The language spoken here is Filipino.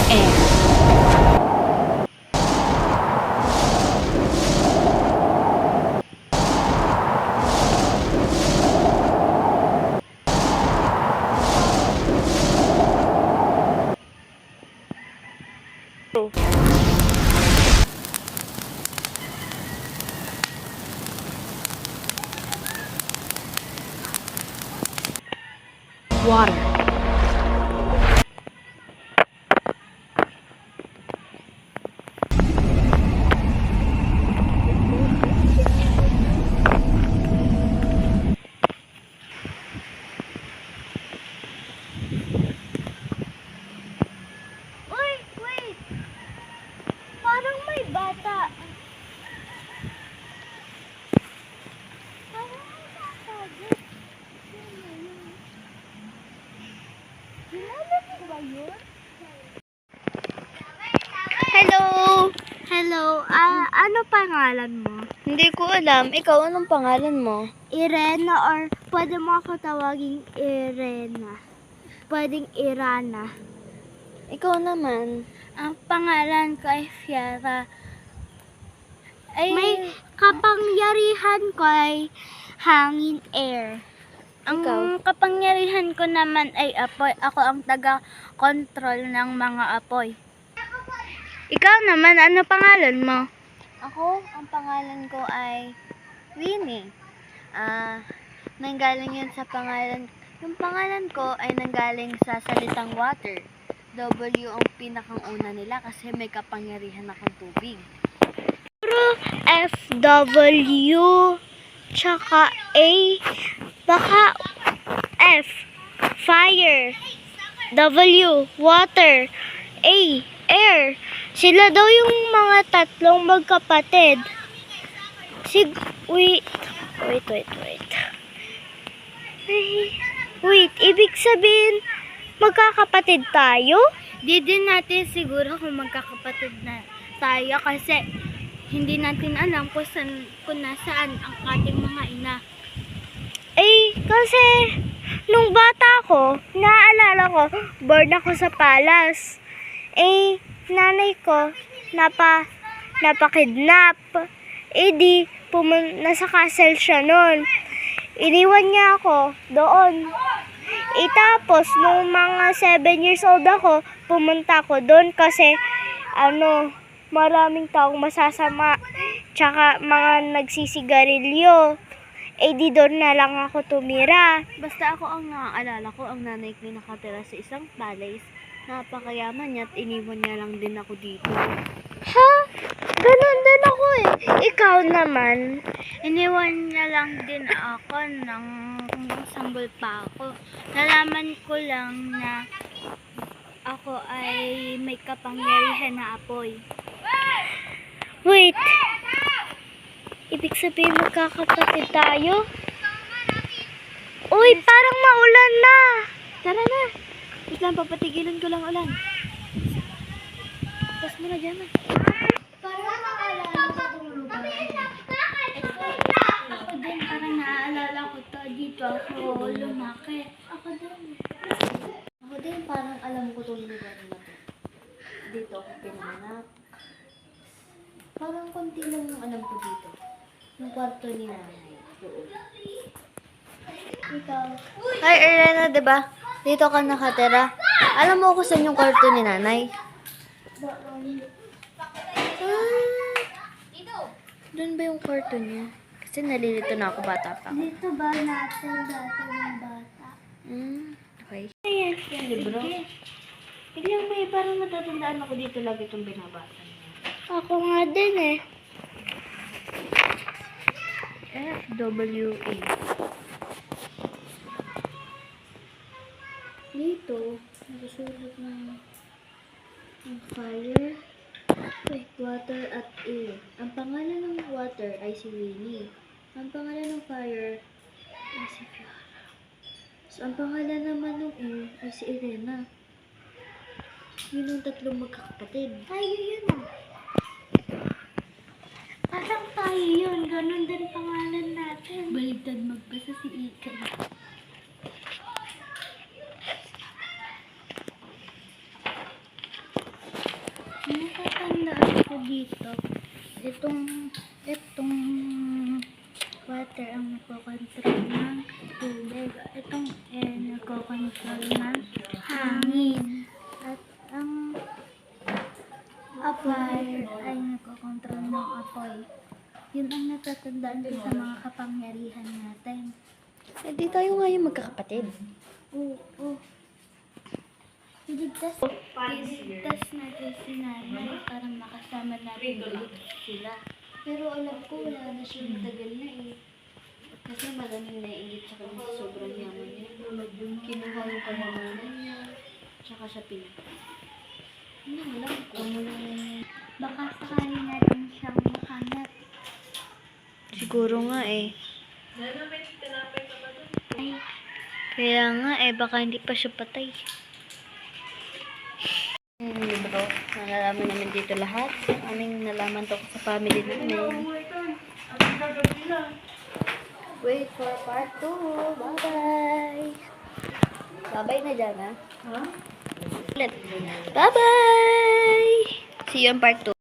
Air. Water. Wait! Parang may bata. Parang may bata dyan. Ginagawa ba yun? Hello! Hello, ano pangalan mo? Hindi ko alam. Ikaw, anong pangalan mo? Irena or pwede mo ako tawaging Irena. Pwedeng Irana. Ikaw naman. Ang pangalan ko ay Fiera. May kapangyarihan ko ay hangin air. Ang Ikaw? kapangyarihan ko naman ay apoy. Ako ang taga-control ng mga apoy. Ikaw naman, ano pangalan mo? Ako, ang pangalan ko ay Winnie. Nanggaling yun sa pangalan. Yung pangalan ko ay nanggaling sa salitang water. W ang pinakang una nila kasi may kapangyarihan akong tubig. FW tsaka A, baka F, fire, W, water, A, air. Sila daw yung mga tatlong magkapatid. Wait. Wait, ibig sabihin, magkakapatid tayo? Di din natin siguro kung magkakapatid na tayo kasi hindi natin alam kung nasaan ang ating mga ina. Kasi nung bata ko, naaalala ko, bored ako sa palas. Nanay ko, napakidnap. Nasa castle siya nun. Iniwan niya ako doon. Tapos, nung mga 7 years old ako, pumunta ako doon kasi, maraming taong masasama, tsaka mga nagsisigarilyo. Di doon na lang ako tumira. Basta ako ang naaalala ko, ang nanay ko nakatira sa isang palace. Napakayaman niya at iniwan niya lang din ako dito. Ha? Ganun din ako eh. Ikaw naman? Iniwan niya lang din ako ng sanggol pa ako. Nalaman ko lang na ako ay may kapangyarihan na apoy. Wait. Ibig sabihin magkakapatid tayo? Uy, parang maulan na. Tara na! Wait lang, papatigilan ko lang ulan. Pas mo na dyan. Parang naalala ko itong lupa. Ako din, parang naaalala ko to. Dito ako lumaki. Ako din, Parang alam ko itong lugar na to. Dito ako pinanganak. Parang konti lang yung alam ko dito. Yung kwarto ni nanay. Doon. ikaw. Hi, Irena, diba? Dito ka nakatira. Alam mo kung saan yung kwarto ni nanay? Doon. Doon ba yung kwarto niya? Kasi nalilito na ako bata pa. Dito ba natin dati ng bata? Okay. Ayan. Yung libro. Biglang may parang natatandaan ako dito lagi itong binabasa niya. Ako nga din eh. FWA. Dito, nasusulat ng fire, water at air. Ang pangalan ng water ay si Winnie. Ang pangalan ng fire ay si Fiora. So, ang pangalan naman ng air ay si Irena. Yun ang tatlong magkakapatid. Tayo yun ah. Parang tayo yun. Ganon din pangalan natin. Baligtad magbasa si Ika. Natatandaan ko dito, itong water ang nagkocontrol ng tubig. Itong air nagkocontrol ng hangin. At ang fire ay nagkocontrol ng apoy. Yun ang natatandaan ko sa mga kapangyarihan natin. Eh, di tayo nga yung magkakapatid. Oo. Iligtas natin si nanay para makasama natin ulit sila. Pero alam ko, wala na siya matagal na eh. Kasi malaming naiingit sa kanya sa sobrang yaman niya. Kinuha yung kayamanan niya, tsaka siya pinatay. Ano lang, kung mo lang Baka sakali natin siyang mahanap. siguro nga eh. Ay, Kaya nga eh, baka hindi pa siya patay. Libro, nalalaman namin dito lahat. Aming nalaman to sa family namin. Wait for part 2. Bye-bye. Bye-bye na dyan, ha? Ulit. Bye-bye! See you in part 2.